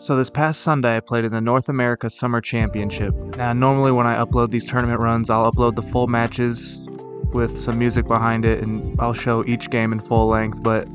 So this past Sunday I played in the North America Summer Championship. Now normally when I upload these tournament runs, I'll upload the full matches with some music behind it and I'll show each game in full length, but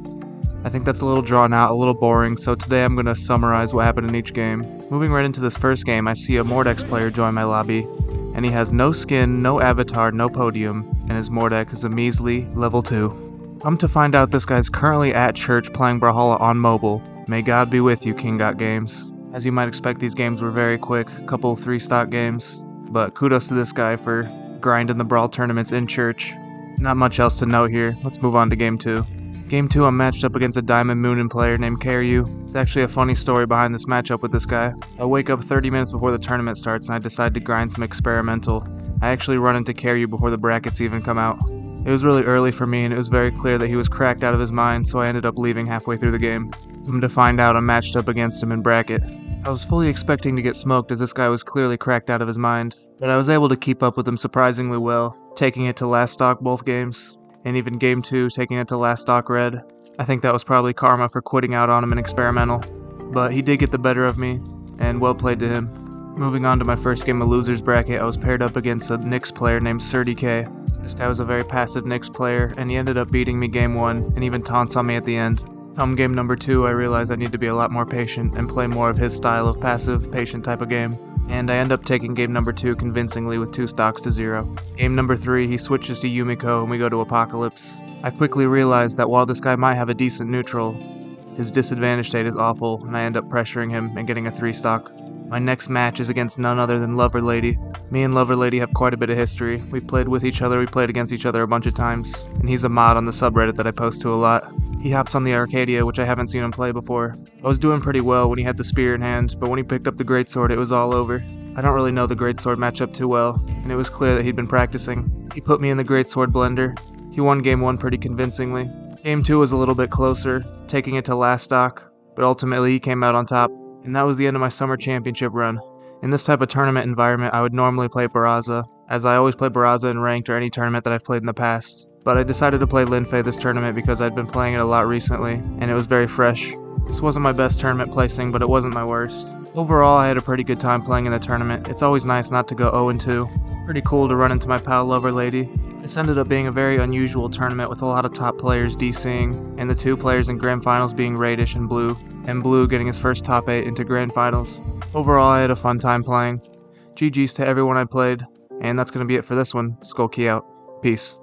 I think that's a little drawn out, a little boring, so today I'm going to summarize what happened in each game. Moving right into this first game, I see a Mordex player join my lobby, and he has no skin, no avatar, no podium, and his Mordex is a measly level 2. Come to find out this guy's currently at church playing Brawlhalla on mobile. May God be with you, King Got Games. As you might expect, these games were very quick, a couple 3-stock games, but kudos to this guy for grinding the Brawl tournaments in church. Not much else to note here, let's move on to Game 2. Game 2, I'm matched up against a Diamond Moonin player named Karyu. It's actually a funny story behind this matchup with this guy. I wake up 30 minutes before the tournament starts and I decide to grind some experimental. I actually run into Karyu before the brackets even come out. It was really early for me and it was very clear that he was cracked out of his mind, so I ended up leaving halfway through the game. Come to find out, I'm matched up against him in bracket. I was fully expecting to get smoked as this guy was clearly cracked out of his mind, but I was able to keep up with him surprisingly well, taking it to last stock both games, and even Game 2 taking it to last stock red. I think that was probably karma for quitting out on him in experimental, but he did get the better of me, and well played to him. Moving on to my first game of losers bracket, I was paired up against a Nyx player named SirDK. This guy was a very passive Nyx player, and he ended up beating me game 1, and even taunts on me at the end. Come game number 2, I realized I need to be a lot more patient and play more of his style of passive, patient type of game. And I end up taking game number 2 convincingly with 2 stocks to 0. Game number 3, he switches to Yumiko and we go to Apocalypse. I quickly realized that while this guy might have a decent neutral, his disadvantage state is awful, and I end up pressuring him and getting a 3 stock. My next match is against none other than Loverlady. Me and Loverlady have quite a bit of history. We've played with each other, we played against each other a bunch of times, and he's a mod on the subreddit that I post to a lot. He hops on the Arcadia, which I haven't seen him play before. I was doing pretty well when he had the spear in hand, but when he picked up the greatsword, it was all over. I don't really know the greatsword matchup too well, and it was clear that he'd been practicing. He put me in the greatsword blender. He won game 1 pretty convincingly. Game 2 was a little bit closer, taking it to last stock, but ultimately he came out on top. And that was the end of my summer championship run. In this type of tournament environment, I would normally play Barraza, as I always play Barraza in ranked or any tournament that I've played in the past. But I decided to play Linfei this tournament because I'd been playing it a lot recently, and it was very fresh. This wasn't my best tournament placing, but it wasn't my worst. Overall, I had a pretty good time playing in the tournament. It's always nice not to go 0-2. Pretty cool to run into my pal Loverlady. This ended up being a very unusual tournament with a lot of top players DCing, and the 2 players in Grand Finals being Radish and Blue getting his first top 8 into Grand Finals. Overall, I had a fun time playing. GG's to everyone I played, and that's going to be it for this one. Skulky out. Peace.